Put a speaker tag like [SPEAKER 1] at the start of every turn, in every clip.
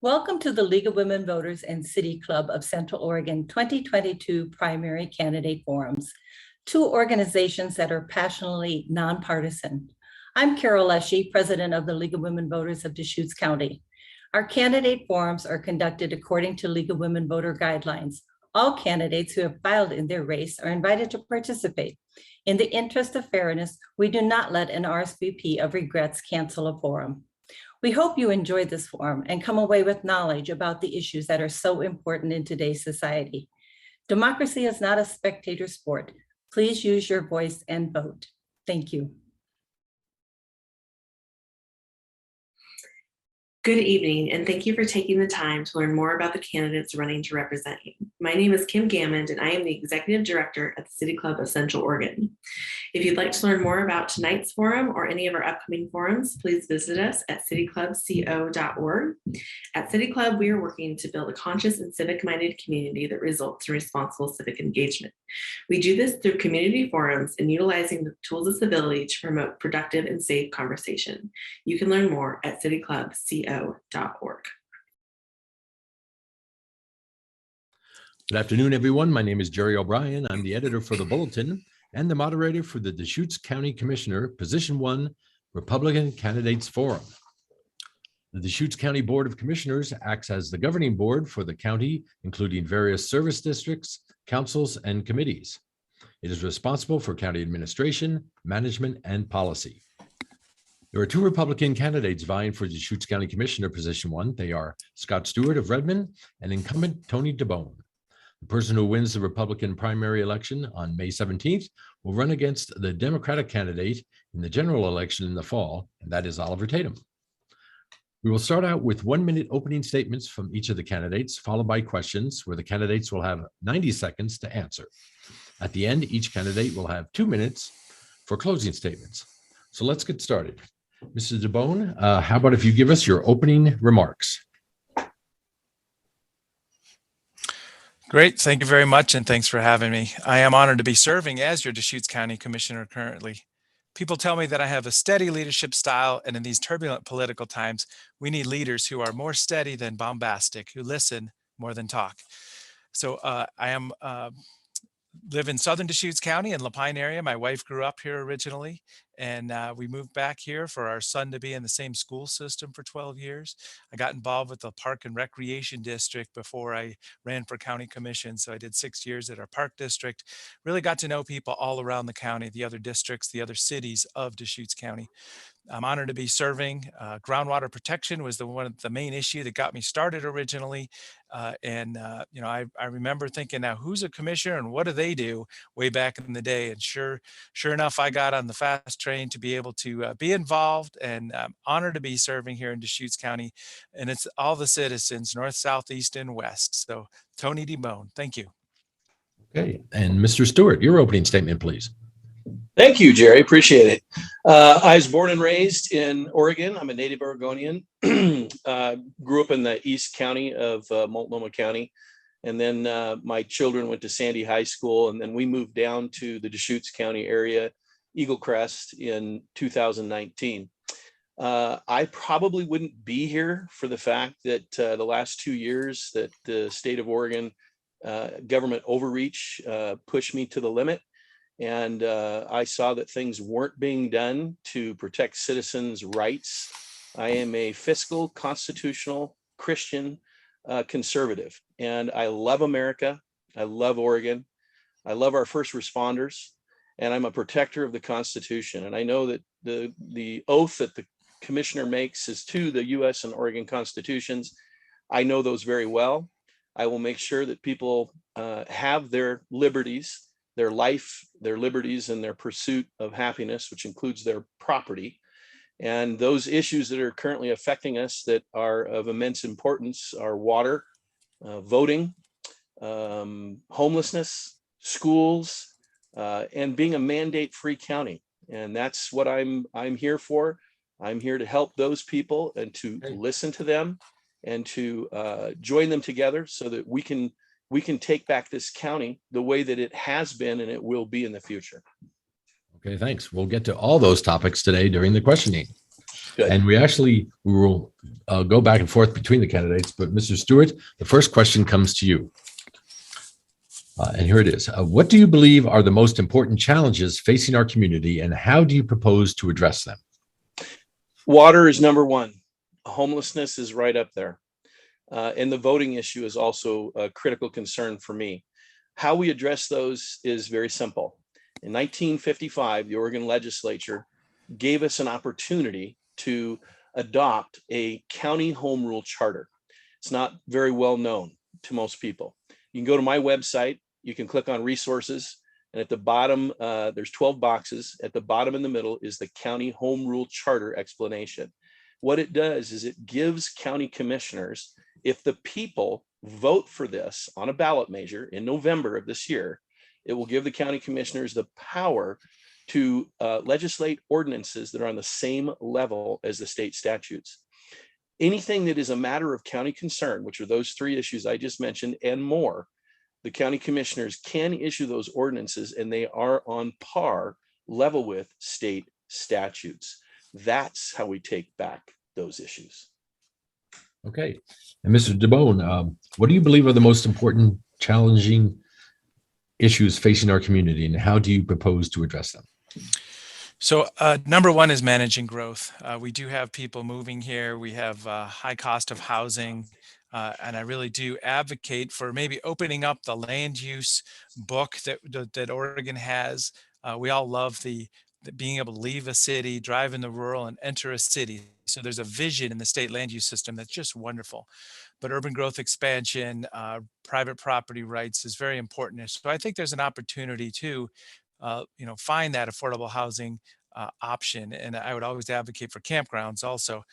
[SPEAKER 1] Welcome to the League of Women Voters and City Club of Central Oregon 2022 Primary Candidate Forums, two organizations that are passionately nonpartisan. I'm Carol Leshy, President of the League of Women Voters of Deschutes County. Our candidate forums are conducted according to League of Women Voter guidelines. All candidates who have filed in their race are invited to participate. In the interest of fairness, we do not let an RSVP of regrets cancel a forum. We hope you enjoyed this forum and come away with knowledge about the issues that are so important in today's society. Democracy is not a spectator sport. Please use your voice and vote. Thank you.
[SPEAKER 2] Good evening, and thank you for taking the time to learn more about the candidates running to represent you. My name is Kim Gammond, and I am the Executive Director at the City Club of Central Oregon. If you'd like to learn more about tonight's forum or any of our upcoming forums, please visit us at cityclubco.org. At City Club, we are working to build a conscious and civic-minded community that results in responsible civic engagement. We do this through community forums and utilizing the tools of civility to promote productive and safe conversation. You can learn more at cityclubco.org.
[SPEAKER 3] Good afternoon, everyone. My name is Gerry O'Brien. I'm the editor for the Bulletin and the moderator for the Deschutes County Commissioner, Position 1, Republican Candidates Forum. The Deschutes County Board of Commissioners acts as the governing board for the county, including various service districts, councils, and committees. It is responsible for county administration, management, and policy. There are two Republican candidates vying for Deschutes County Commissioner Position 1. They are Scott Stuart of Redmond and incumbent Tony DeBone. The person who wins the Republican primary election on May 17th will run against the Democratic candidate in the general election in the fall, and that is Oliver Tatum. We will start out with 1-minute opening statements from each of the candidates, followed by questions where the candidates will have 90 seconds to answer. At the end, each candidate will have 2 minutes for closing statements. So let's get started. Mrs. DeBone, how about if you give us your opening remarks?
[SPEAKER 4] Great. Thank you very much, and thanks for having me. I am honored to be serving as your Deschutes County Commissioner currently. People tell me that I have a steady leadership style, and in these turbulent political times, we need leaders who are more steady than bombastic, who listen more than talk. So I live in southern Deschutes County in La Pine area. My wife grew up here originally, and we moved back here for our son to be in the same school system for 12 years. I got involved with the Park and Recreation District before I ran for county commission. So I did 6 years at our park district, really got to know people all around the county, the other districts, the other cities of Deschutes County. I'm honored to be serving. Groundwater protection was the main issue that got me started originally. I remember thinking, now who's a commissioner and what do they do way back in the day? And sure enough, I got on the fast train to be able to be involved, and I'm honored to be serving here in Deschutes County. And it's all the citizens, north, south, east, and west. So Tony DeBone, thank you.
[SPEAKER 3] Okay, and Mr. Stewart, your opening statement, please.
[SPEAKER 5] Thank you, Gerry. Appreciate it. I was born and raised in Oregon. I'm a native Oregonian. Grew up in the East County of Multnomah County. And then my children went to Sandy High School. And then we moved down to the Deschutes County area, Eagle Crest, in 2019. I probably wouldn't be here for the fact that the last 2 years that the state of Oregon government overreach pushed me to the limit. And I saw that things weren't being done to protect citizens' rights. I am a fiscal, constitutional, Christian conservative, and I love America. I love Oregon. I love our first responders, and I'm a protector of the Constitution. And I know that the oath that the commissioner makes is to the U.S. and Oregon constitutions. I know those very well. I will make sure that people have their liberties, their life, their liberties, and their pursuit of happiness, which includes their property. And those issues that are currently affecting us that are of immense importance are water, voting, homelessness, schools, and being a mandate-free county. And that's what I'm here for. I'm here to help those people and to listen to them and to join them together so that we can take back this county the way that it has been and it will be in the future.
[SPEAKER 3] Okay, thanks. We'll get to all those topics today during the questioning.
[SPEAKER 5] Good.
[SPEAKER 3] And we will go back and forth between the candidates, but Mr. Stuart, the first question comes to you. And here it is. What do you believe are the most important challenges facing our community, and how do you propose to address them?
[SPEAKER 5] Water is number one. Homelessness is right up there. And the voting issue is also a critical concern for me. How we address those is very simple. In 1955, the Oregon legislature gave us an opportunity to adopt a county home rule charter. It's not very well known to most people. You can go to my website, you can click on resources, and at the bottom, there's 12 boxes. At the bottom in the middle is the county home rule charter explanation. What it does is it gives county commissioners, if the people vote for this on a ballot measure in November of this year, it will give the county commissioners the power to legislate ordinances that are on the same level as the state statutes. Anything that is a matter of county concern, which are those three issues I just mentioned and more, the county commissioners can issue those ordinances, and they are on par level with state statutes. That's how we take back those issues.
[SPEAKER 3] Okay. And Mr. DeBone, what do you believe are the most important, challenging issues facing our community, and how do you propose to address them?
[SPEAKER 4] So number one is managing growth. We do have people moving here. We have high cost of housing. And I really do advocate for maybe opening up the land use book that Oregon has. We all love the being able to leave a city, drive in the rural, and enter a city. So there's a vision in the state land use system that's just wonderful. But urban growth expansion, private property rights is very important. So I think there's an opportunity to, find that affordable housing option. And I would always advocate for campgrounds also.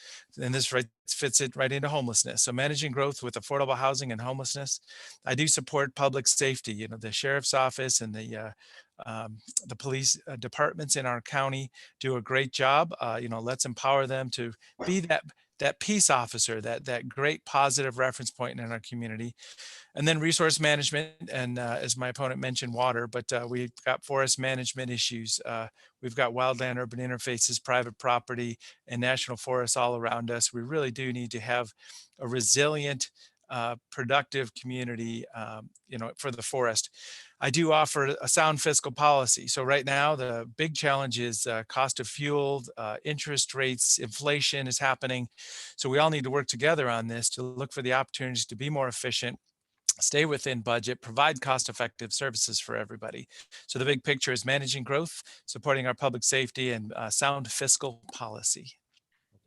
[SPEAKER 4] And this fits it right into homelessness. So managing growth with affordable housing and homelessness. I do support public safety. The sheriff's office and the police departments in our county do a great job. Let's empower them to be that peace officer, that great positive reference point in our community. And then resource management, and as my opponent mentioned, water, but we've got forest management issues. We've got wildland urban interfaces, private property, and national forests all around us. We really do need to have a resilient, productive community, for the forest. I do offer a sound fiscal policy. So right now, the big challenge is cost of fuel, interest rates, inflation is happening. So we all need to work together on this to look for the opportunities to be more efficient, stay within budget, provide cost-effective services for everybody. So the big picture is managing growth, supporting our public safety, and sound fiscal policy.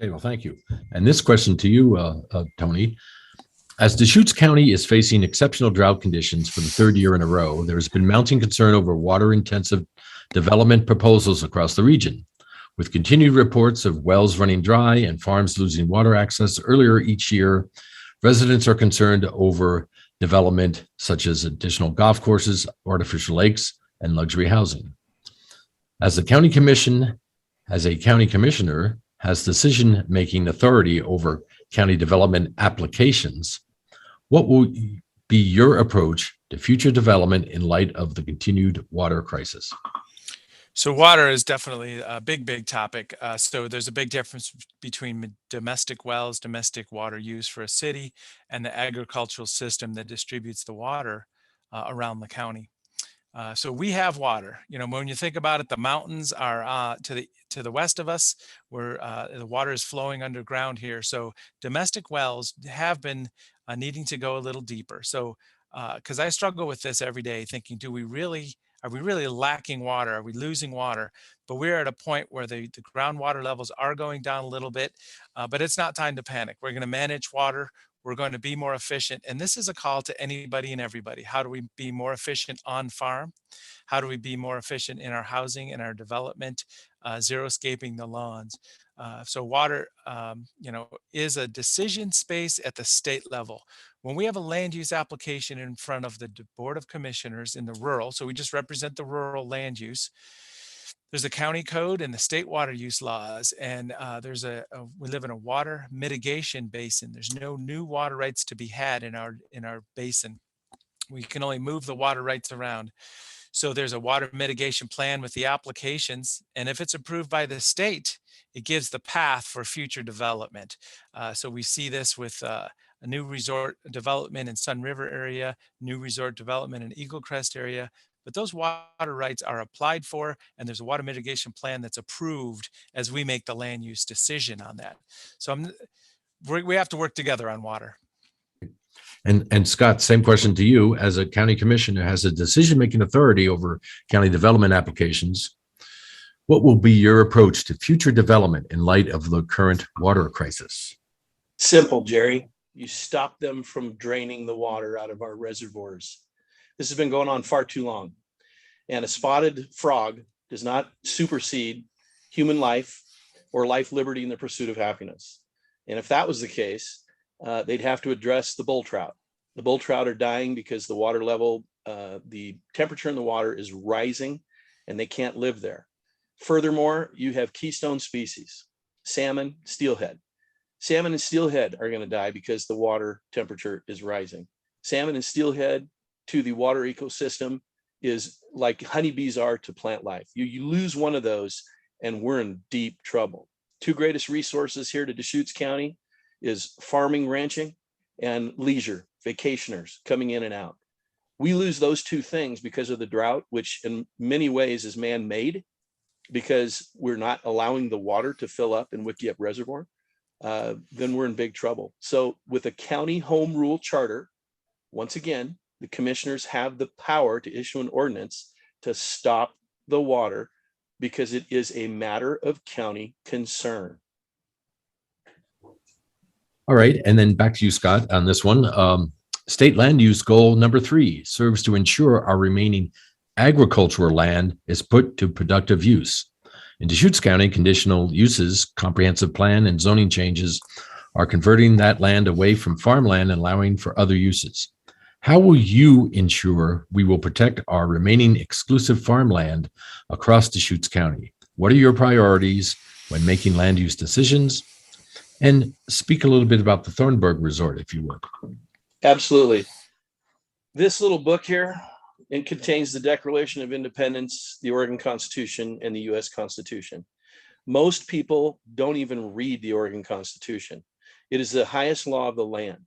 [SPEAKER 3] Okay, well, thank you. And this question to you, Tony. As Deschutes County is facing exceptional drought conditions for the third year in a row, there has been mounting concern over water-intensive development proposals across the region. With continued reports of wells running dry and farms losing water access earlier each year, residents are concerned over development such as additional golf courses, artificial lakes, and luxury housing. As a county commissioner has decision-making authority over county development applications, what will be your approach to future development in light of the continued water crisis?
[SPEAKER 4] So water is definitely a big topic. So there's a big difference between domestic wells, domestic water use for a city, and the agricultural system that distributes the water around the county. So we have water. When you think about it, the mountains are to the west of us, where the water is flowing underground here. So domestic wells have been needing to go a little deeper. So because I struggle with this every day, thinking, are we really lacking water? Are we losing water? But we're at a point where the groundwater levels are going down a little bit, but it's not time to panic. We're going to manage water. We're going to be more efficient. And this is a call to anybody and everybody. How do we be more efficient on farm? How do we be more efficient in our housing and our development, zero-scaping the lawns? So water, is a decision space at the state level. When we have a land use application in front of the Board of Commissioners in the rural, so we just represent the rural land use, there's a county code and the state water use laws, and we live in a water mitigation basin. There's no new water rights to be had in our basin. We can only move the water rights around. So there's a water mitigation plan with the applications, and if it's approved by the state, it gives the path for future development. So we see this with a new resort development in Sun River area, new resort development in Eagle Crest area. But those water rights are applied for, and there's a water mitigation plan that's approved as we make the land use decision on that. So we have to work together on water.
[SPEAKER 3] And Scott, same question to you. As a county commissioner, has a decision-making authority over county development applications. What will be your approach to future development in light of the current water crisis?
[SPEAKER 5] Simple, Gerry. You stop them from draining the water out of our reservoirs. This has been going on far too long. And a spotted frog does not supersede human life or life, liberty, and the pursuit of happiness. And if that was the case, they'd have to address the bull trout. The bull trout are dying because the water level, the temperature in the water is rising and they can't live there. Furthermore, you have keystone species, salmon, steelhead. Salmon and steelhead are going to die because the water temperature is rising. Salmon and steelhead to the water ecosystem is like honeybees are to plant life. You lose one of those and we're in deep trouble. Two greatest resources here to Deschutes County is farming, ranching, and leisure, vacationers coming in and out. We lose those two things because of the drought, which in many ways is man-made because we're not allowing the water to fill up in Wickiup Reservoir. Then we're in big trouble. So with a county home rule charter, once again, the commissioners have the power to issue an ordinance to stop the water because it is a matter of county concern.
[SPEAKER 3] All right. And then back to you, Scott, on this one. State land use goal number 3 serves to ensure our remaining agricultural land is put to productive use. In Deschutes County, conditional uses, comprehensive plan, and zoning changes are converting that land away from farmland and allowing for other uses. How will you ensure we will protect our remaining exclusive farmland across Deschutes County? What are your priorities when making land use decisions? And speak a little bit about the Thornburg Resort, if you would.
[SPEAKER 5] Absolutely. This little book here, it contains the Declaration of Independence, the Oregon Constitution, and the U.S. Constitution. Most people don't even read the Oregon Constitution. It is the highest law of the land.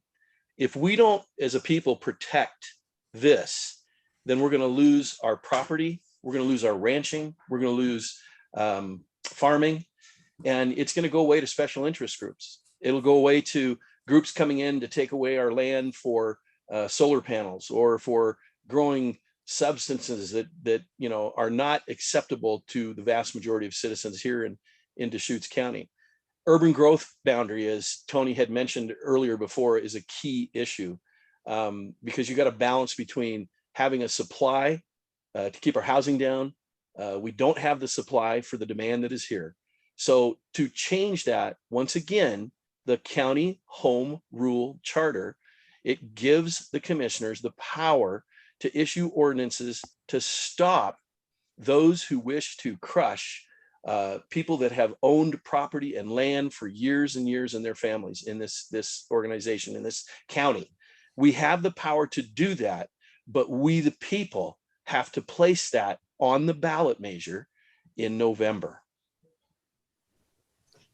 [SPEAKER 5] If we don't, as a people, protect this, then we're going to lose our property. We're going to lose our ranching. We're going to lose farming. And it's going to go away to special interest groups. It'll go away to groups coming in to take away our land for solar panels or for growing substances that are not acceptable to the vast majority of citizens here in Deschutes County. Urban growth boundary, as Tony had mentioned earlier before, is a key issue because you got a balance between having a supply to keep our housing down. We don't have the supply for the demand that is here. So to change that, once again, the county home rule charter, it gives the commissioners the power to issue ordinances to stop those who wish to crush people that have owned property and land for years and years and their families in this organization, in this county. We have the power to do that, but we, the people, have to place that on the ballot measure in November.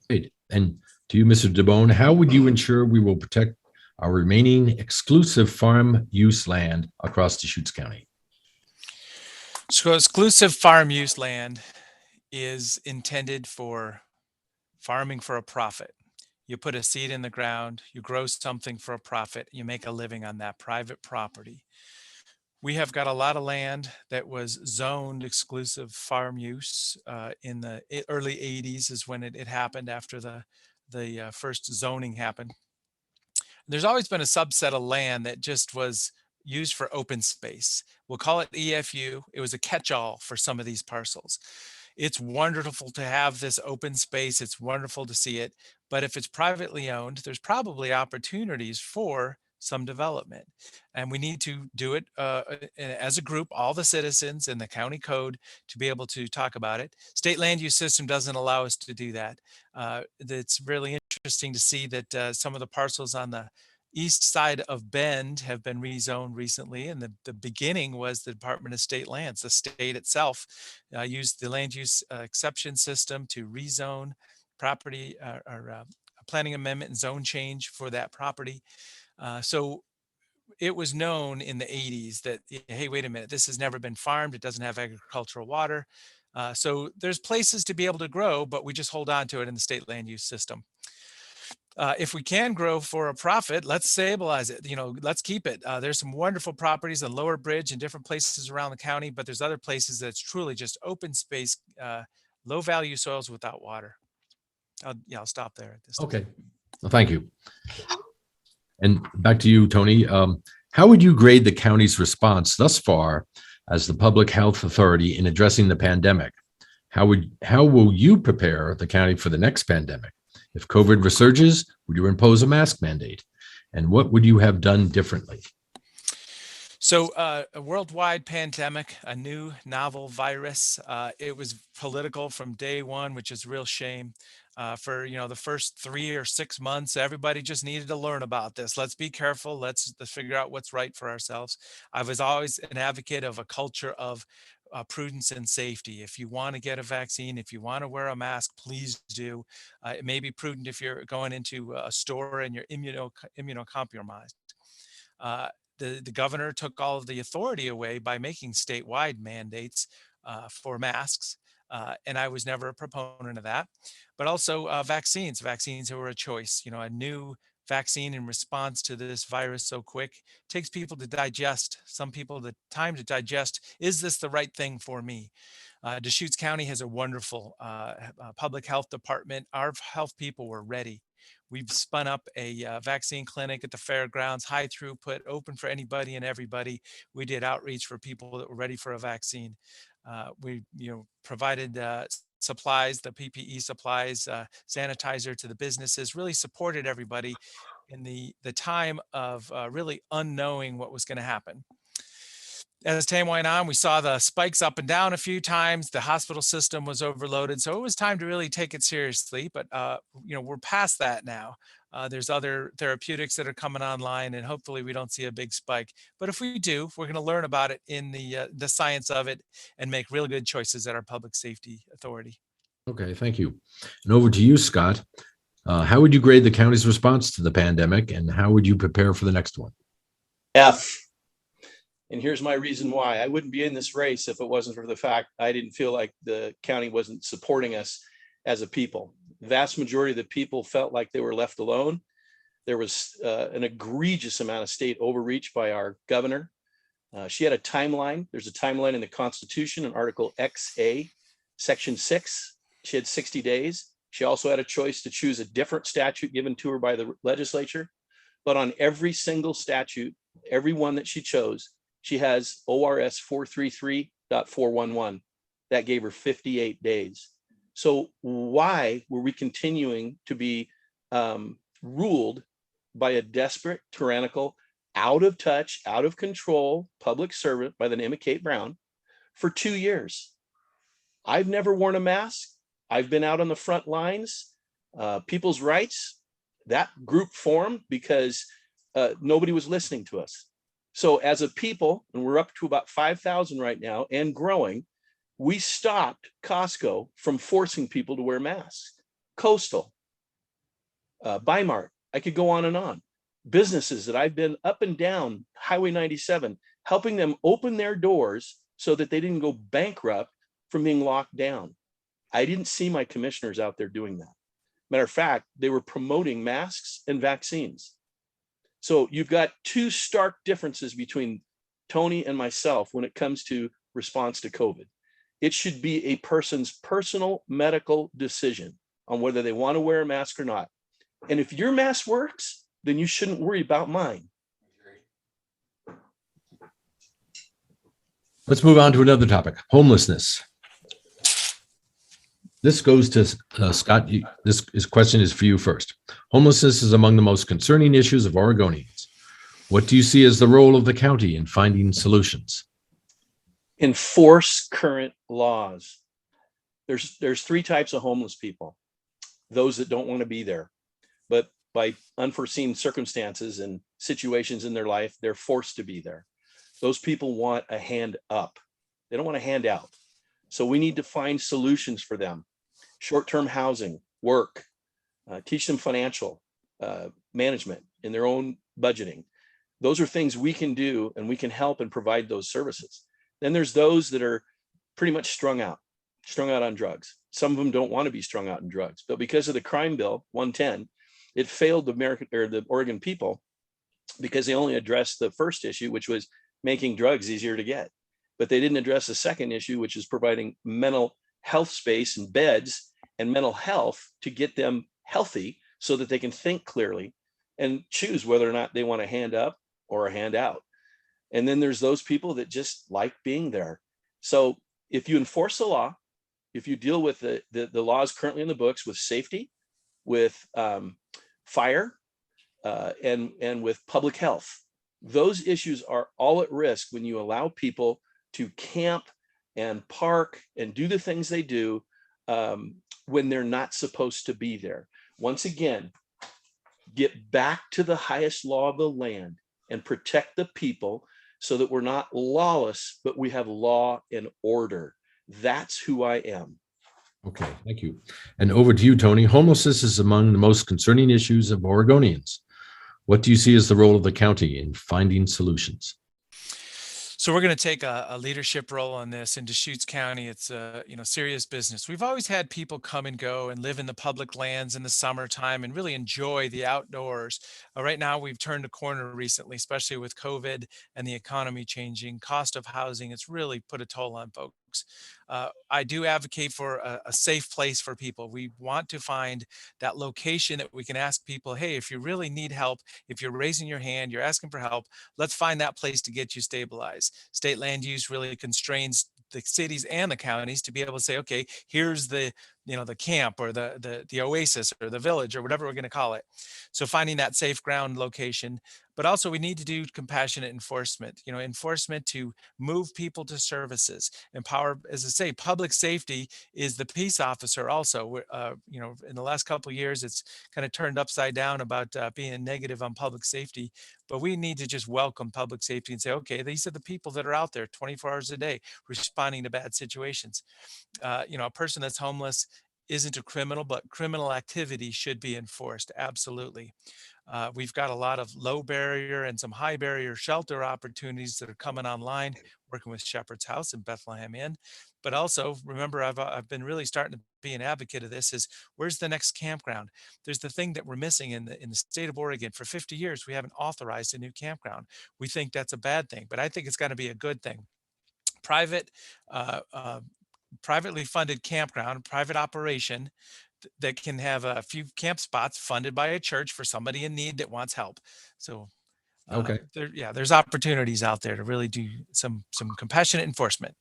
[SPEAKER 3] Great. And to you, Mr. DeBone, how would you ensure we will protect our remaining exclusive farm use land across Deschutes County?
[SPEAKER 4] So exclusive farm use land is intended for farming for a profit. You put a seed in the ground, you grow something for a profit, you make a living on that private property. We have got a lot of land that was zoned exclusive farm use in the early 80s is when it happened after the first zoning happened. There's always been a subset of land that just was used for open space. We'll call it EFU. It was a catch-all for some of these parcels. It's wonderful to have this open space. It's wonderful to see it. But if it's privately owned, there's probably opportunities for some development. And we need to do it as a group, all the citizens in the county code, to be able to talk about it. State land use system doesn't allow us to do that. It's really interesting to see that some of the parcels on the east side of Bend have been rezoned recently. And the beginning was the Department of State Lands. The state itself used the land use exception system to rezone property or a planning amendment and zone change for that property. So it was known in the 80s that, hey, wait a minute, this has never been farmed. It doesn't have agricultural water. So there's places to be able to grow, but we just hold on to it in the state land use system. If we can grow for a profit, let's stabilize it. Let's keep it. There's some wonderful properties on Lower Bridge and different places around the county, but there's other places that's truly just open space, low value soils without water. I'll stop there at this time.
[SPEAKER 3] Okay, well, thank you. And back to you, Tony. How would you grade the county's response thus far as the public health authority in addressing the pandemic? How will you prepare the county for the next pandemic? If COVID resurges, would you impose a mask mandate? And what would you have done differently?
[SPEAKER 4] So a worldwide pandemic, a new novel virus. It was political from day one, which is a real shame. For the first 3 or 6 months, everybody just needed to learn about this. Let's be careful. Let's figure out what's right for ourselves. I was always an advocate of a culture of prudence and safety. If you want to get a vaccine, if you want to wear a mask, please do. It may be prudent if you're going into a store and you're immunocompromised. The governor took all of the authority away by making statewide mandates for masks. And I was never a proponent of that. But also vaccines. Vaccines were a choice. A new vaccine in response to this virus so quick takes people to digest. Some people the time to digest, is this the right thing for me? Deschutes County has a wonderful public health department. Our health people were ready. We've spun up a vaccine clinic at the fairgrounds, high throughput, open for anybody and everybody. We did outreach for people that were ready for a vaccine. We provided supplies, the PPE supplies, sanitizer to the businesses, really supported everybody in the time of really unknowing what was going to happen. As time went on, we saw the spikes up and down a few times. The hospital system was overloaded. So it was time to really take it seriously. But, we're past that now. There's other therapeutics that are coming online, and hopefully we don't see a big spike. But if we do, we're going to learn about it in the science of it and make really good choices at our public safety authority.
[SPEAKER 3] Okay, thank you. And over to you, Scott. How would you grade the county's response to the pandemic, and how would you prepare for the next one?
[SPEAKER 5] F. And here's my reason why. I wouldn't be in this race if it wasn't for the fact I didn't feel like the county wasn't supporting us as a people. The vast majority of the people felt like they were left alone. There was an egregious amount of state overreach by our governor. She had a timeline. There's a timeline in the Constitution in Article XA, Section 6. She had 60 days. She also had a choice to choose a different statute given to her by the legislature. But on every single statute, every one that she chose, she has ORS 433.411. That gave her 58 days. So why were we continuing to be ruled by a desperate, tyrannical, out of touch, out of control public servant by the name of Kate Brown for 2 years? I've never worn a mask. I've been out on the front lines. People's rights, that group formed because nobody was listening to us. So as a people, and we're up to about 5,000 right now and growing, we stopped Costco from forcing people to wear masks. Coastal, Bimart, I could go on and on. Businesses that I've been up and down Highway 97, helping them open their doors so that they didn't go bankrupt from being locked down. I didn't see my commissioners out there doing that. Matter of fact, they were promoting masks and vaccines. So you've got two stark differences between Tony and myself when it comes to response to COVID. It should be a person's personal medical decision on whether they want to wear a mask or not. And if your mask works, then you shouldn't worry about mine.
[SPEAKER 3] Let's move on to another topic, homelessness. This goes to Scott. This question is for you first. Homelessness is among the most concerning issues of Oregonians. What do you see as the role of the county in finding solutions?
[SPEAKER 5] Enforce current laws. There's three types of homeless people. Those that don't want to be there, but by unforeseen circumstances and situations in their life, they're forced to be there. Those people want a hand up. They don't want a hand out. So we need to find solutions for them. Short-term housing, work, teach them financial management in their own budgeting. Those are things we can do, and we can help and provide those services. Then there's those that are pretty much strung out on drugs. Some of them don't want to be strung out in drugs, but because of the crime bill 110, it failed the Oregon people because they only addressed the first issue, which was making drugs easier to get. But they didn't address the second issue, which is providing mental health space and beds and mental health to get them healthy so that they can think clearly and choose whether or not they want a hand up or a hand out. And then there's those people that just like being there. So if you enforce the law, if you deal with the laws currently in the books with safety, with fire, and with public health, those issues are all at risk when you allow people to camp and park and do the things they do when they're not supposed to be there. Once again, get back to the highest law of the land and protect the people so that we're not lawless, but we have law and order. That's who I am.
[SPEAKER 3] Okay, thank you. And over to you, Tony. Homelessness is among the most concerning issues of Oregonians. What do you see as the role of the county in finding solutions?
[SPEAKER 4] So we're going to take a leadership role on this in Deschutes County. It's serious business. We've always had people come and go and live in the public lands in the summertime and really enjoy the outdoors. Right now, we've turned a corner recently, especially with COVID and the economy changing. Cost of housing, it's really put a toll on folks. I do advocate for a safe place for people. We want to find that location that we can ask people, hey, if you really need help, if you're raising your hand, you're asking for help, let's find that place to get you stabilized. State land use really constrains the cities and the counties to be able to say, okay, here's the camp or the oasis or the village or whatever we're going to call it. So finding that safe ground location, but also we need to do compassionate enforcement, enforcement to move people to services, empower, as I say, public safety is the peace officer also. In the last couple of years, it's kind of turned upside down about being negative on public safety, but we need to just welcome public safety and say, okay, these are the people that are out there 24 hours a day responding to bad situations. A person that's homeless isn't a criminal, but criminal activity should be enforced. Absolutely. We've got a lot of low barrier and some high barrier shelter opportunities that are coming online, working with Shepherd's House and Bethlehem Inn. But also, remember, I've been really starting to be an advocate of this is where's the next campground? There's the thing that we're missing in the state of Oregon. For 50 years, we haven't authorized a new campground. We think that's a bad thing, but I think it's going to be a good thing. Privately funded campground, private operation that can have a few camp spots funded by a church for somebody in need that wants help. So
[SPEAKER 3] Okay.
[SPEAKER 4] there's opportunities out there to really do some compassionate enforcement.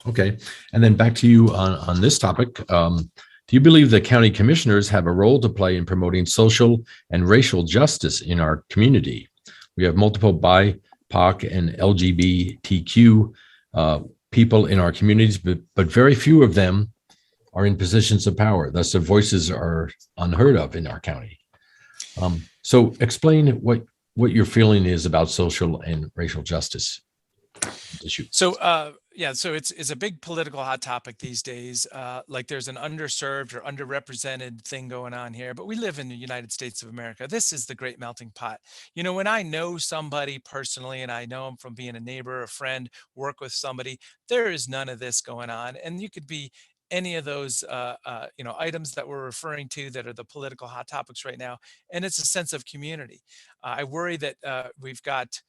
[SPEAKER 3] Okay. And then back to you on this topic. Do you believe the county commissioners have a role to play in promoting social and racial justice in our community? We have multiple BIPOC and LGBTQ people in our communities, but very few of them are in positions of power. Thus, their voices are unheard of in our county. So explain what your feeling is about social and racial justice issue.
[SPEAKER 4] So it's a big political hot topic these days. Like there's an underserved or underrepresented thing going on here, but we live in the United States of America. This is the great melting pot. When I know somebody personally and I know them from being a neighbor, a friend, work with somebody, there is none of this going on. And you could be any of those items that we're referring to that are the political hot topics right now, and it's a sense of community. I worry that we've got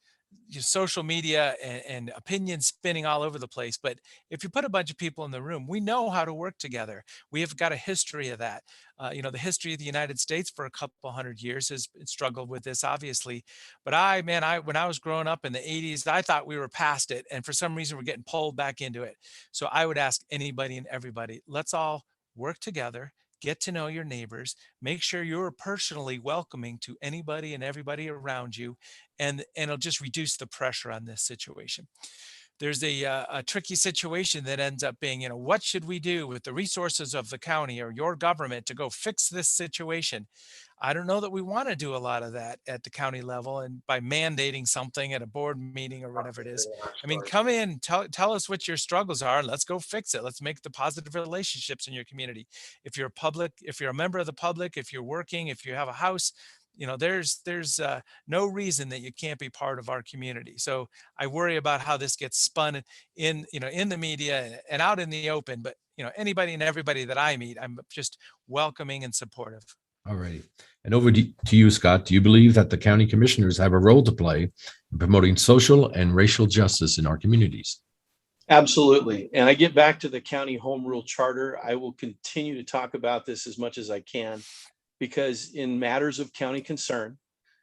[SPEAKER 4] social media and opinions spinning all over the place, but if you put a bunch of people in the room, we know how to work together. We have got a history of that. The history of the United States for a couple hundred years has struggled with this, obviously. But when I was growing up in the 80s, I thought we were past it, and for some reason we're getting pulled back into it. So I would ask anybody and everybody, let's all work together, get to know your neighbors, make sure you're personally welcoming to anybody and everybody around you, and it'll just reduce the pressure on this situation. there's a tricky situation that ends up being, what should we do with the resources of the county or your government to go fix this situation? I don't know that we want to do a lot of that at the county level and by mandating something at a board meeting or whatever it is. I mean, come in, tell us what your struggles are, and let's go fix it. Let's make the positive relationships in your community. If you're public, if you're a member of the public, if you're working, if you have a house, there's no reason that you can't be part of our community. So I worry about how this gets spun in the media and out in the open. But anybody and everybody that I meet, I'm just welcoming and supportive.
[SPEAKER 3] All right. And over to you, Scott. Do you believe that the county commissioners have a role to play in promoting social and racial justice in our communities?
[SPEAKER 5] Absolutely. And I get back to the county home rule charter. I will continue to talk about this as much as I can, because in matters of county concern,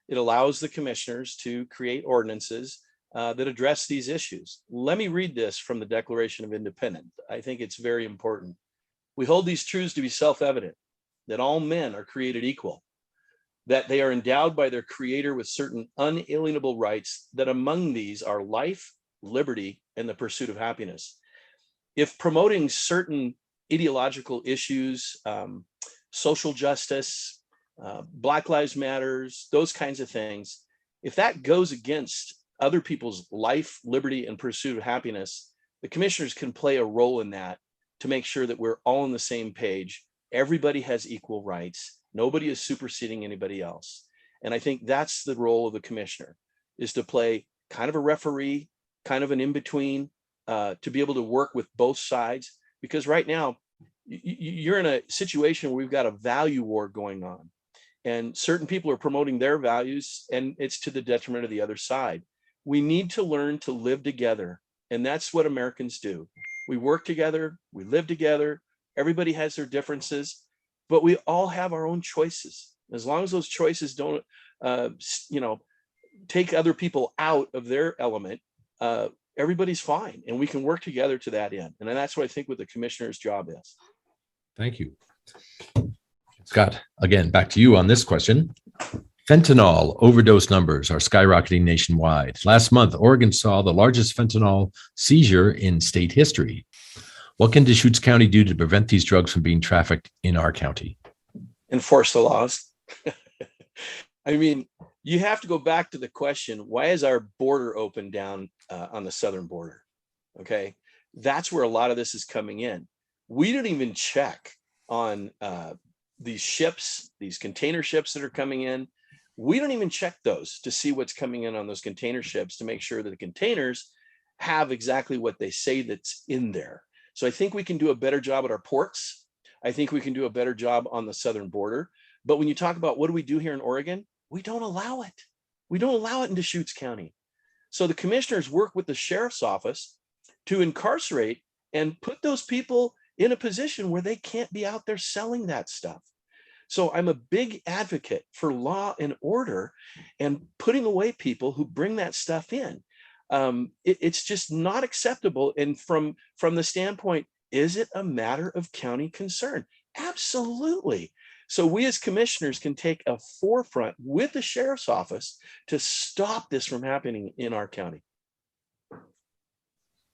[SPEAKER 5] it allows the commissioners to create ordinances that address these issues. Let me read this from the Declaration of Independence. I think it's very important. We hold these truths to be self-evident, that all men are created equal, that they are endowed by their creator with certain unalienable rights, that among these are life, liberty, and the pursuit of happiness. If promoting certain ideological issues, social justice, Black Lives Matters, those kinds of things, if that goes against other people's life, liberty, and pursuit of happiness, the commissioners can play a role in that to make sure that we're all on the same page. Everybody has equal rights. Nobody is superseding anybody else. And I think that's the role of the commissioner, is to play kind of a referee, kind of an in-between, to be able to work with both sides. Because right now, you're in a situation where we've got a value war going on. And certain people are promoting their values, and it's to the detriment of the other side. We need to learn to live together. And that's what Americans do. We work together, we live together. Everybody has their differences, but we all have our own choices. As long as those choices don't, take other people out of their element, everybody's fine, and we can work together to that end. And that's what I think what the commissioner's job is.
[SPEAKER 3] Thank you. Scott, again, back to you on this question. Fentanyl overdose numbers are skyrocketing nationwide. Last month, Oregon saw the largest fentanyl seizure in state history. What can Deschutes County do to prevent these drugs from being trafficked in our county?
[SPEAKER 5] Enforce the laws. I mean, you have to go back to the question, why is our border open down on the southern border? Okay, that's where a lot of this is coming in. We didn't even check on these ships, these container ships that are coming in. We don't even check those to see what's coming in on those container ships to make sure that the containers have exactly what they say that's in there. So I think we can do a better job at our ports. I think we can do a better job on the southern border. But when you talk about what do we do here in Oregon, we don't allow it. We don't allow it in Deschutes County. So the commissioners work with the sheriff's office to incarcerate and put those people in a position where they can't be out there selling that stuff. So I'm a big advocate for law and order and putting away people who bring that stuff in. It's just not acceptable. And from the standpoint, is it a matter of county concern? Absolutely. So we as commissioners can take a forefront with the sheriff's office to stop this from happening in our county.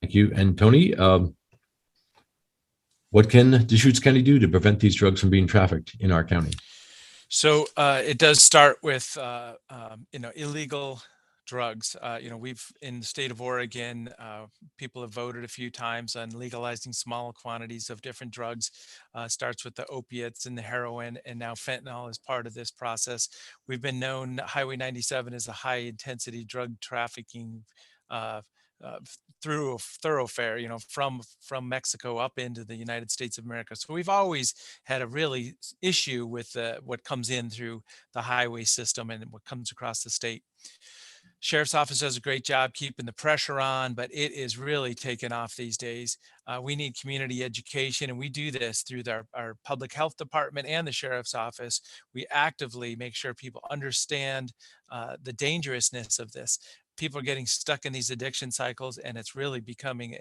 [SPEAKER 3] Thank you. And Tony, what can Deschutes County do to prevent these drugs from being trafficked in our county?
[SPEAKER 4] So it does start with illegal drugs. We've in the state of Oregon, people have voted a few times on legalizing small quantities of different drugs. Starts with the opiates and the heroin, and now fentanyl is part of this process. We've been known Highway 97 is a high intensity drug trafficking through a thoroughfare, from Mexico up into the United States of America. So we've always had a really issue with what comes in through the highway system and what comes across the state. Sheriff's office does a great job keeping the pressure on, but it is really taken off these days. We need community education, and we do this through our public health department and the sheriff's office. We actively make sure people understand the dangerousness of this. People are getting stuck in these addiction cycles, and it's really becoming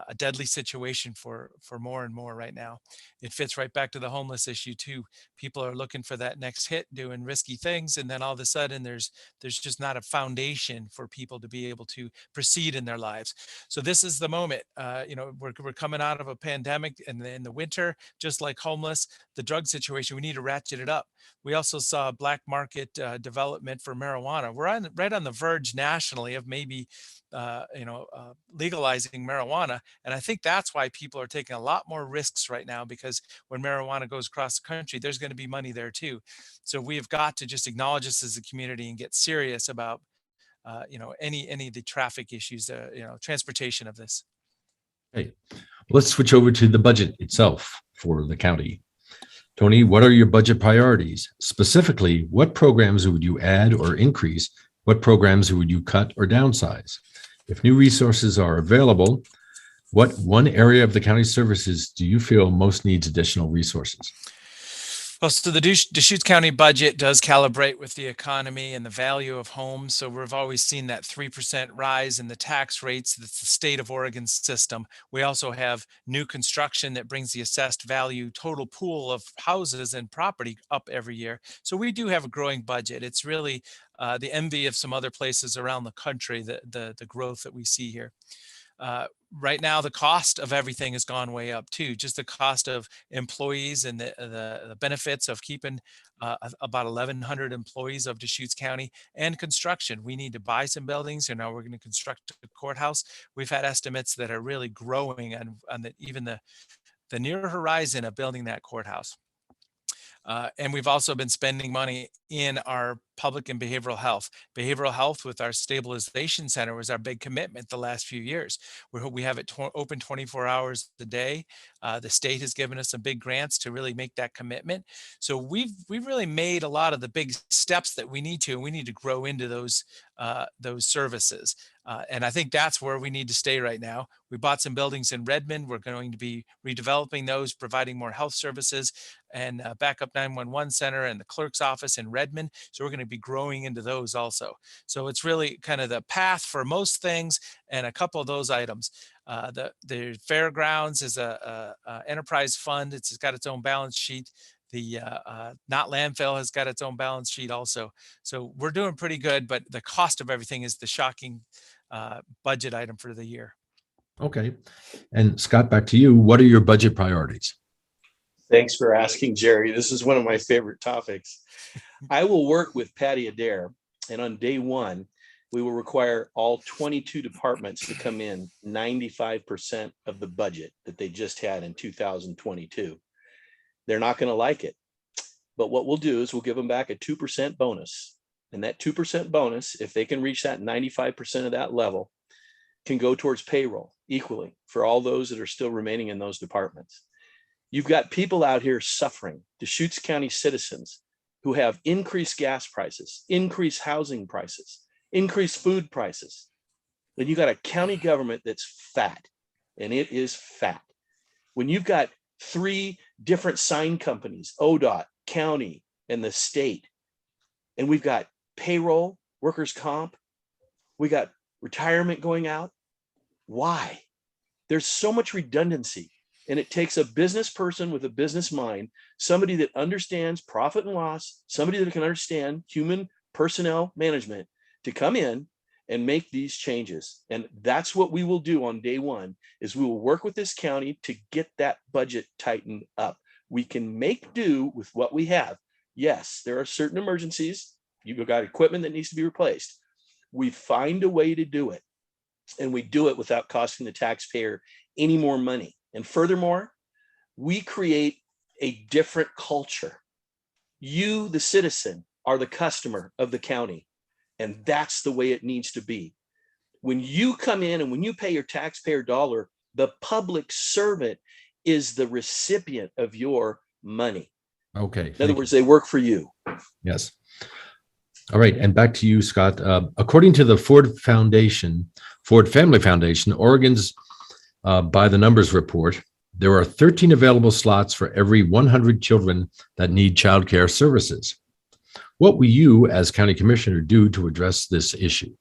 [SPEAKER 4] a deadly situation for more and more right now. It fits right back to the homeless issue too. People are looking for that next hit, doing risky things, and then all of a sudden there's just not a foundation for people to be able to proceed in their lives. So this is the moment. We're coming out of a pandemic, and in the winter, just like homeless, the drug situation, we need to ratchet it up. We also saw black market development for marijuana. We're right on the verge nationally of maybe legalizing marijuana. And I think that's why people are taking a lot more risks right now, because when marijuana goes across the country, there's going to be money there too. So we have got to just acknowledge this as a community and get serious about, any of the traffic issues, transportation of this.
[SPEAKER 3] Okay, let's switch over to the budget itself for the county. Tony, what are your budget priorities? Specifically, what programs would you add or increase? What programs would you cut or downsize? If new resources are available, what one area of the county services do you feel most needs additional resources?
[SPEAKER 4] Well, so the Deschutes County budget does calibrate with the economy and the value of homes. So we've always seen that 3% rise in the tax rates. That's the state of Oregon's system. We also have new construction that brings the assessed value total pool of houses and property up every year. So we do have a growing budget. It's really the envy of some other places around the country, the growth that we see here. Right now, the cost of everything has gone way up too. Just the cost of employees and the benefits of keeping about 1,100 employees of Deschutes County, and construction. We need to buy some buildings, and now we're going to construct a courthouse. We've had estimates that are really growing on even the near horizon of building that courthouse. And we've also been spending money in our public and behavioral health. Behavioral health with our stabilization center was our big commitment the last few years. We have it open 24 hours a day. The state has given us some big grants to really make that commitment. So we've really made a lot of the big steps that we need to, and we need to grow into those services. And I think that's where we need to stay right now. We bought some buildings in Redmond. We're going to be redeveloping those, providing more health services, and backup 911 center and the clerk's office in Redmond. So we're going to be growing into those also. So it's really kind of the path for most things, and a couple of those items. The fairgrounds is a enterprise fund. It's got its own balance sheet. The not landfill has got its own balance sheet also. So we're doing pretty good, but the cost of everything is the shocking budget item for the year.
[SPEAKER 3] Okay. And Scott, back to you. What are your budget priorities?
[SPEAKER 5] Thanks for asking, Gerry. This is one of my favorite topics. I will work with Patty Adair, and on day one, we will require all 22 departments to come in 95% of the budget that they just had in 2022. They're not going to like it. But what we'll do is we'll give them back a 2% bonus. And that 2% bonus, if they can reach that 95% of that level, can go towards payroll equally for all those that are still remaining in those departments. You've got people out here suffering, Deschutes County citizens who have increased gas prices, increased housing prices, increased food prices. Then you got a county government that's fat, and it is fat. When you've got 3 different sign companies, ODOT, county, and the state, and we've got payroll, workers' comp, we got retirement going out. Why? There's so much redundancy, and it takes a business person with a business mind, somebody that understands profit and loss, somebody that can understand human personnel management, to come in and make these changes. And that's what we will do on day one, is we will work with this county to get that budget tightened up. We can make do with what we have. Yes, there are certain emergencies. You've got equipment that needs to be replaced. We find a way to do it, and we do it without costing the taxpayer any more money. And furthermore, we create a different culture. You, the citizen, are the customer of the county, and that's the way it needs to be. When you come in and when you pay your taxpayer dollar, the public servant is the recipient of your money.
[SPEAKER 3] Okay.
[SPEAKER 5] In other words, they work for you.
[SPEAKER 3] Yes. All right. And back to you, Scott. According to the Ford Family Foundation, Oregon's by the numbers report, there are 13 available slots for every 100 children that need childcare services. What will you as county commissioner do to address this issue?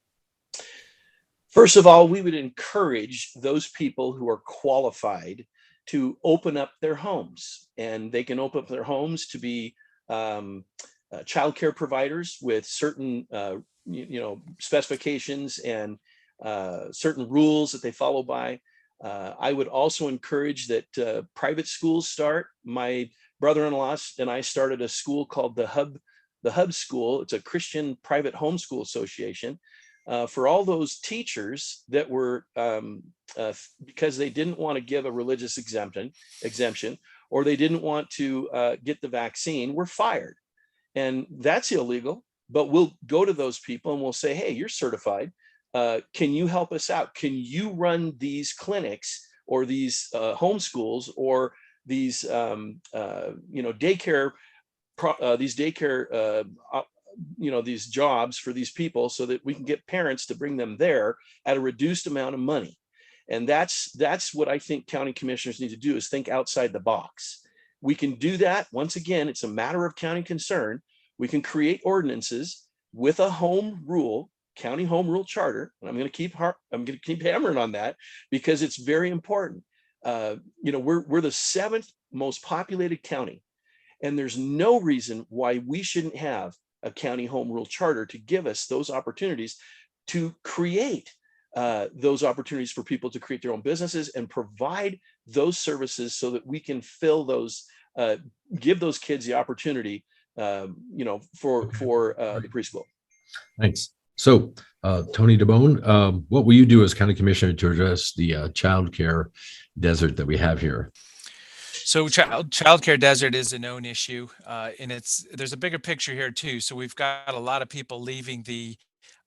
[SPEAKER 5] First of all, we would encourage those people who are qualified to open up their homes, and they can open up their homes to be childcare providers with certain specifications and certain rules that they follow by. I would also encourage that private schools start. My brother-in-law and I started a school called the Hub School. It's a Christian private homeschool association for all those teachers that were because they didn't want to give a religious exemption, or they didn't want to get the vaccine, were fired. And that's illegal, but we'll go to those people and we'll say, hey, you're certified. Can you help us out? Can you run these clinics or these homeschools or these daycare, these jobs for these people, so that we can get parents to bring them there at a reduced amount of money? And that's what I think county commissioners need to do, is think outside the box. We can do that. Once again, it's a matter of county concern. We can create ordinances with a county home rule charter. And I'm going to keep hammering on that, because it's very important. We're the 7th most populated county, and there's no reason why we shouldn't have a county home rule charter to give us those opportunities to create those opportunities for people to create their own businesses and provide those services, so that we can fill those, give those kids the opportunity, for the preschool.
[SPEAKER 3] Thanks. So, Tony DeBone, what will you do as county commissioner to address the childcare desert that we have here?
[SPEAKER 4] So childcare desert is a known issue, and there's a bigger picture here too. So we've got a lot of people leaving the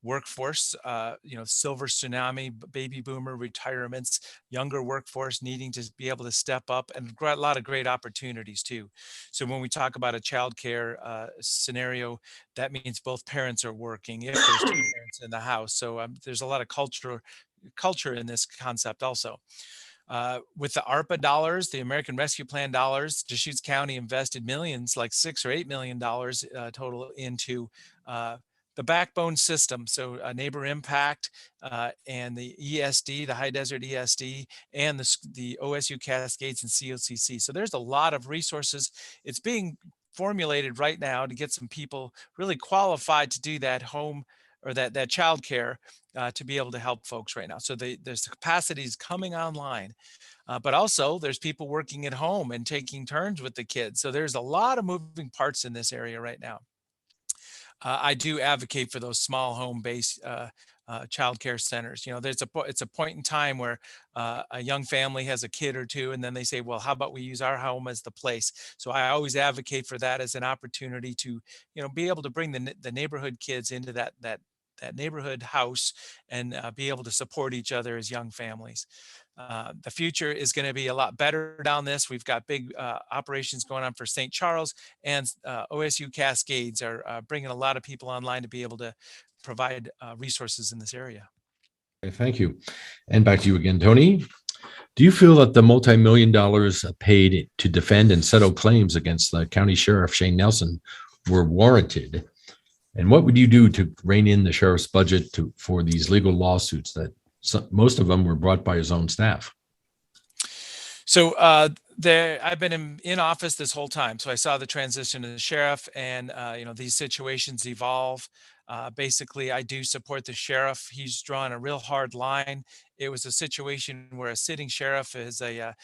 [SPEAKER 4] workforce, silver tsunami, baby boomer retirements, younger workforce needing to be able to step up, and a lot of great opportunities too. So when we talk about a childcare scenario, that means both parents are working if there's two parents in the house. So there's a lot of culture in this concept also. With the ARPA dollars, the American Rescue Plan dollars, Deschutes County invested millions, like $6 or $8 million total, into the backbone system. So neighbor impact and the ESD, the high desert ESD, and the OSU Cascades and COCC. So there's a lot of resources. It's being formulated right now to get some people really qualified to do that home or that child care to be able to help folks right now. So there's capacities coming online, but also there's people working at home and taking turns with the kids. So there's a lot of moving parts in this area right now. I do advocate for those small home-based child care centers. It's a point in time where a young family has a kid or two, and then they say, well, how about we use our home as the place? So I always advocate for that as an opportunity to, be able to bring the neighborhood kids into that neighborhood house and be able to support each other as young families. The future is going to be a lot better down this. We've got big operations going on for St. Charles, and OSU Cascades are bringing a lot of people online to be able to provide resources in this area.
[SPEAKER 3] Okay, thank you. And back to you again, Tony. Do you feel that the multi-million dollars paid to defend and settle claims against the county sheriff, Shane Nelson, were warranted? And what would you do to rein in the sheriff's budget for these legal lawsuits that most of them were brought by his own staff?
[SPEAKER 4] So I've been in office this whole time. So I saw the transition to the sheriff, and these situations evolve. Basically, I do support the sheriff. He's drawn a real hard line. It was a situation where a sitting sheriff is a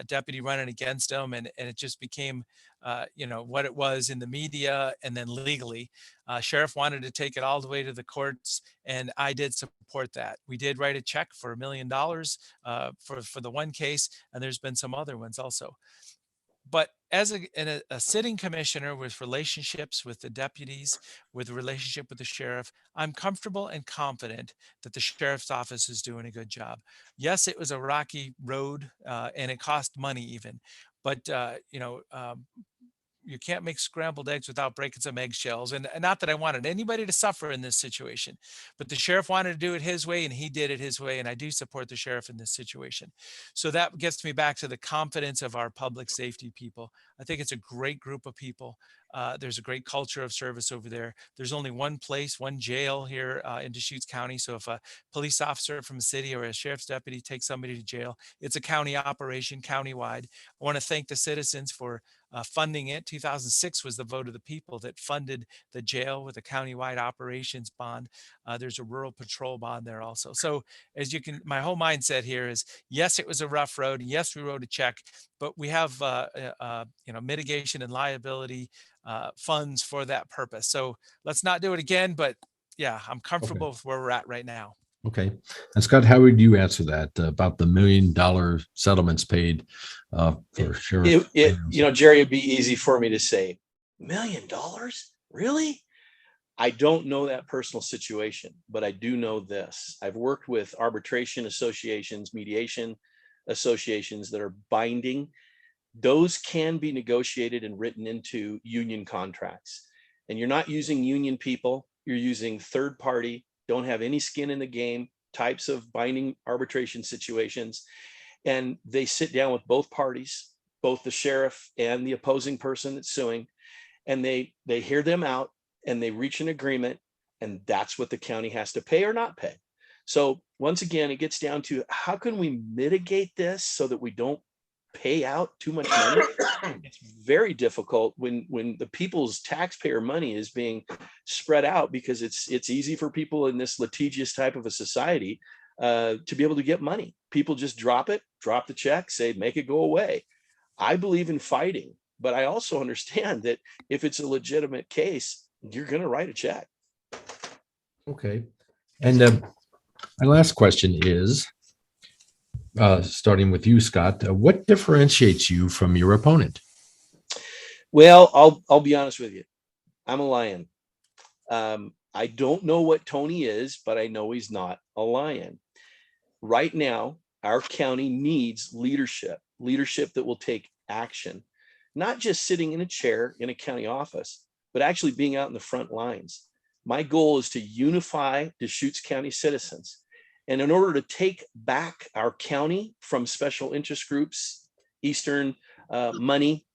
[SPEAKER 4] deputy running against him, and it just became, what it was in the media and then legally. Sheriff wanted to take it all the way to the courts, and I did support that. We did write a check for $1 million for the one case, and there's been some other ones also. But as a sitting commissioner with relationships with the deputies, with a relationship with the sheriff, I'm comfortable and confident that the sheriff's office is doing a good job. Yes, it was a rocky road and it cost money even, but you can't make scrambled eggs without breaking some eggshells. And not that I wanted anybody to suffer in this situation, but the sheriff wanted to do it his way and he did it his way. And I do support the sheriff in this situation. So that gets me back to the confidence of our public safety people. I think it's a great group of people. There's a great culture of service over there. There's only one place, one jail here in Deschutes County. So if a police officer from a city or a sheriff's deputy takes somebody to jail, it's a county operation, countywide. I want to thank the citizens for funding it. 2006 was the vote of the people that funded the jail with a countywide operations bond. There's a rural patrol bond there also. So as you can, my whole mindset here is, yes, it was a rough road. Yes, we wrote a check, but we have mitigation and liability funds for that purpose. So let's not do it again. But yeah, I'm comfortable with where we're at right now.
[SPEAKER 3] Okay. And Scott, how would you answer that about the $1 million settlements paid for sheriff?
[SPEAKER 5] Gerry, it'd be easy for me to say, $1 million? Really? I don't know that personal situation, but I do know this. I've worked with arbitration associations, mediation associations that are binding. Those can be negotiated and written into union contracts. And you're not using union people, you're using third party, don't have any skin in the game types of binding arbitration situations. And they sit down with both parties, both the sheriff and the opposing person that's suing, and they hear them out and they reach an agreement, and that's what the county has to pay or not pay. So once again, it gets down to how can we mitigate this so that we don't pay out too much money? It's very difficult when the people's taxpayer money is being spread out, because it's easy for people in this litigious type of a society to be able to get money. People just drop the check, say, make it go away. I believe in fighting, but I also understand that if it's a legitimate case, you're going to write a check.
[SPEAKER 3] Okay. And my last question is, starting with you, Scott, what differentiates you from your opponent?
[SPEAKER 5] Well, I'll be honest with you. I'm a lion. I don't know what Tony is, but I know he's not a lion. Right now, our county needs leadership that will take action, not just sitting in a chair in a county office, but actually being out in the front lines. My goal is to unify Deschutes County citizens. And in order to take back our county from special interest groups, Eastern money,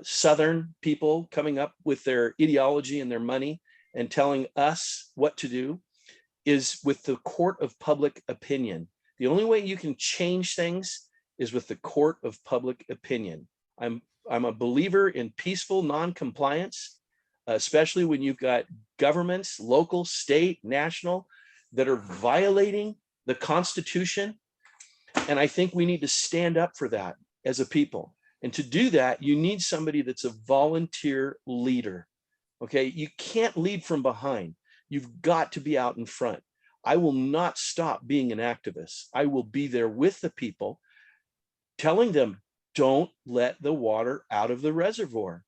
[SPEAKER 5] Southern people coming up with their ideology and their money and telling us what to do, is with the court of public opinion. The only way you can change things is with the court of public opinion. I'm a believer in peaceful non-compliance, especially when you've got governments, local, state, national, that are violating the Constitution. And I think we need to stand up for that as a people. And to do that, you need somebody that's a volunteer leader. Okay, you can't lead from behind. You've got to be out in front. I will not stop being an activist. I will be there with the people, telling them, don't let the water out of the reservoir.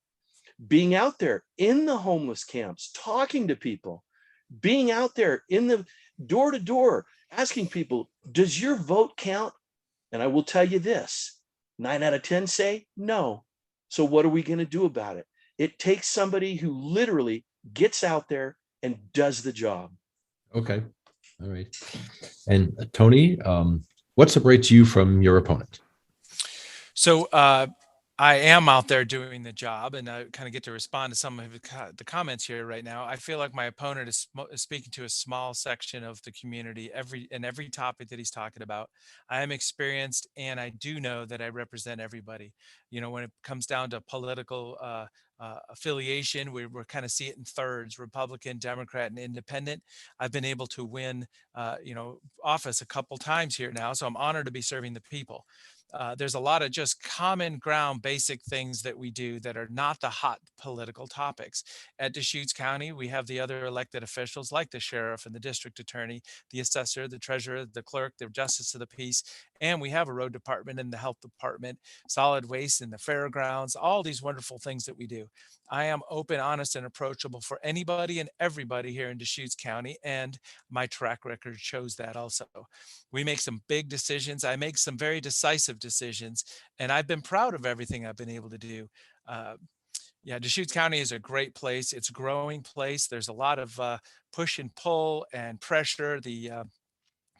[SPEAKER 5] Being out there in the homeless camps, talking to people, being out there in the door to door, asking people, does your vote count? And I will tell you this, 9 out of 10 say no. So what are we going to do about it? It takes somebody who literally gets out there and does the job.
[SPEAKER 3] Okay. All right. And Tony, what separates you from your opponent?
[SPEAKER 4] So I am out there doing the job, and I kind of get to respond to some of the comments here right now. I feel like my opponent is speaking to a small section of the community every topic that he's talking about. I am experienced, and I do know that I represent everybody. You know, when it comes down to political affiliation, we're kind of see it in thirds: Republican, Democrat, and Independent. I've been able to win, office a couple times here now, so I'm honored to be serving the people. There's a lot of just common ground, basic things that we do that are not the hot political topics. At Deschutes County, we have the other elected officials like the sheriff and the district attorney, the assessor, the treasurer, the clerk, the justice of the peace, and we have a road department and the health department, solid waste and the fairgrounds, all these wonderful things that we do. I am open, honest, and approachable for anybody and everybody here in Deschutes County, and my track record shows that also. We make some big decisions. I make some very decisive decisions, and I've been proud of everything I've been able to do. Yeah, Deschutes County is a great place. It's a growing place. There's a lot of push and pull and pressure. The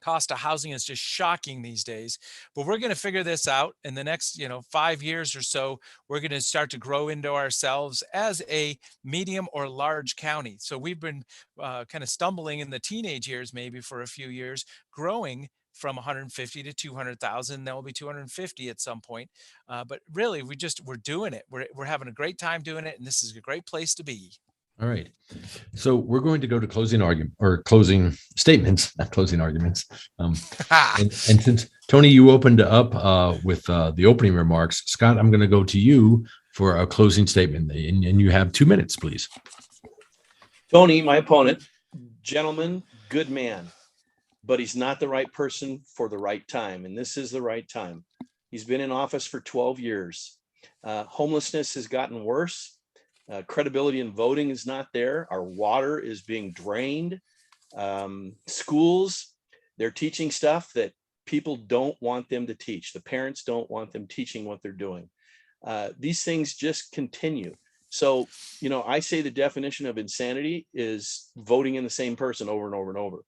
[SPEAKER 4] cost of housing is just shocking these days, but we're going to figure this out in the next 5 years or so. We're going to start to grow into ourselves as a medium or large county. So we've been kind of stumbling in the teenage years, maybe for a few years, growing from 150 to 200,000. There will be 250 at some point, but really we're doing it. We're having a great time doing it, and this is a great place to be.
[SPEAKER 3] All right. So we're going to go to closing argument or closing statements, not closing arguments. And since Tony, you opened up with the opening remarks, Scott, I'm going to go to you for a closing statement, and you have 2 minutes, please.
[SPEAKER 5] Tony, my opponent, gentleman, good man, but he's not the right person for the right time. And this is the right time. He's been in office for 12 years. Homelessness has gotten worse. Credibility in voting is not there. Our water is being drained. Schools, they're teaching stuff that people don't want them to teach. The parents don't want them teaching what they're doing. These things just continue. So, I say the definition of insanity is voting in the same person over and over and over.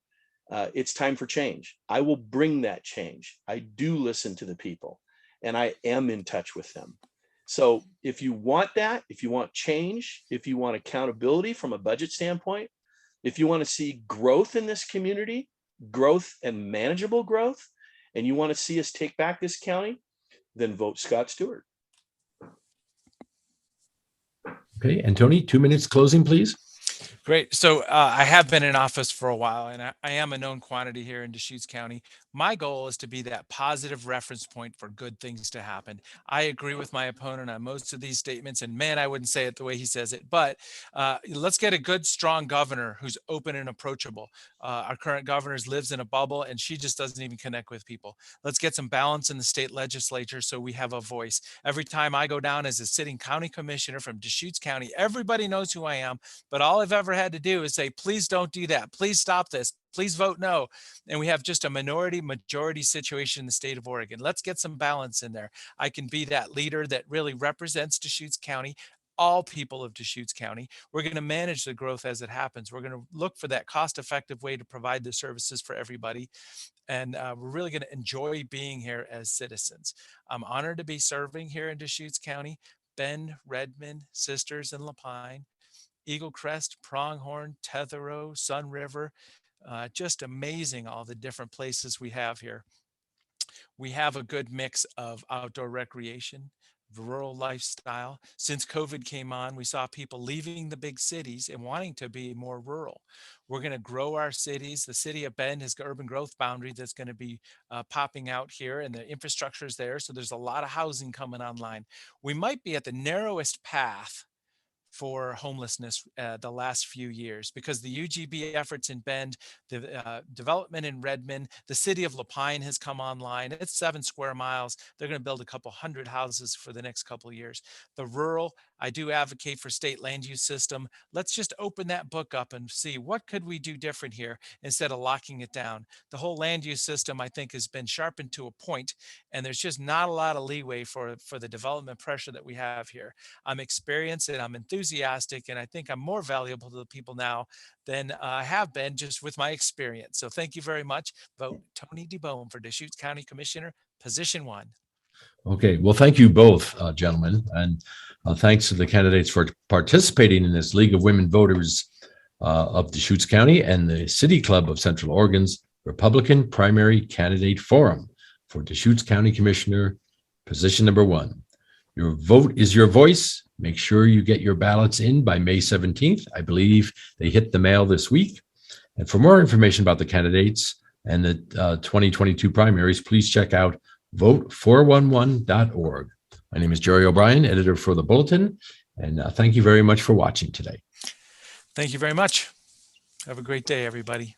[SPEAKER 5] It's time for change. I will bring that change. I do listen to the people, and I am in touch with them. So if you want that, if you want change, if you want accountability from a budget standpoint, if you want to see growth in this community, growth and manageable growth, and you want to see us take back this county, then vote Scott Stuart.
[SPEAKER 3] Okay. And Tony, 2 minutes closing, please.
[SPEAKER 4] Great. So I have been in office for a while, and I am a known quantity here in Deschutes County. My goal is to be that positive reference point for good things to happen. I agree with my opponent on most of these statements, and man, I wouldn't say it the way he says it, but let's get a good, strong governor who's open and approachable. Our current governor lives in a bubble, and she just doesn't even connect with people. Let's get some balance in the state legislature so we have a voice. Every time I go down as a sitting county commissioner from Deschutes County, everybody knows who I am, but all I've ever had to do is say, please don't do that. Please stop this. Please vote no. And we have just a majority situation in the state of Oregon. Let's get some balance in there. I can be that leader that really represents Deschutes County, all people of Deschutes County. We're going to manage the growth as it happens. We're going to look for that cost-effective way to provide the services for everybody. And we're really going to enjoy being here as citizens. I'm honored to be serving here in Deschutes County. Bend, Redmond, Sisters, and Lapine, Eagle Crest, Pronghorn, Tetherow, Sun River. Just amazing all the different places we have here. We have a good mix of outdoor recreation, rural lifestyle. Since COVID came on, we saw people leaving the big cities and wanting to be more rural. We're going to grow our cities. The city of Bend has got urban growth boundary that's going to be popping out here, and the infrastructure is there. So there's a lot of housing coming online. We might be at the narrowest path for homelessness the last few years because the UGB efforts in Bend, the development in Redmond, the city of Lapine has come online. It's 7 square miles. They're going to build a couple hundred houses for the next couple of years. The rural, I do advocate for state land use system. Let's just open that book up and see what could we do different here instead of locking it down. The whole land use system, I think, has been sharpened to a point, and there's just not a lot of leeway for the development pressure that we have here. I'm experienced and I'm enthusiastic, and I think I'm more valuable to the people now than I have been just with my experience. So thank you very much. Vote Tony DeBone for Deschutes County Commissioner, position 1.
[SPEAKER 3] Okay. Well, thank you both, gentlemen. And thanks to the candidates for participating in this League of Women Voters of Deschutes County and the City Club of Central Oregon's Republican Primary Candidate Forum for Deschutes County Commissioner, position number 1. Your vote is your voice. Make sure you get your ballots in by May 17th. I believe they hit the mail this week. And for more information about the candidates and the 2022 primaries, please check out vote411.org. My name is Gerry O'Brien, editor for the Bulletin, and thank you very much for watching today.
[SPEAKER 4] Thank you very much. Have a great day, everybody.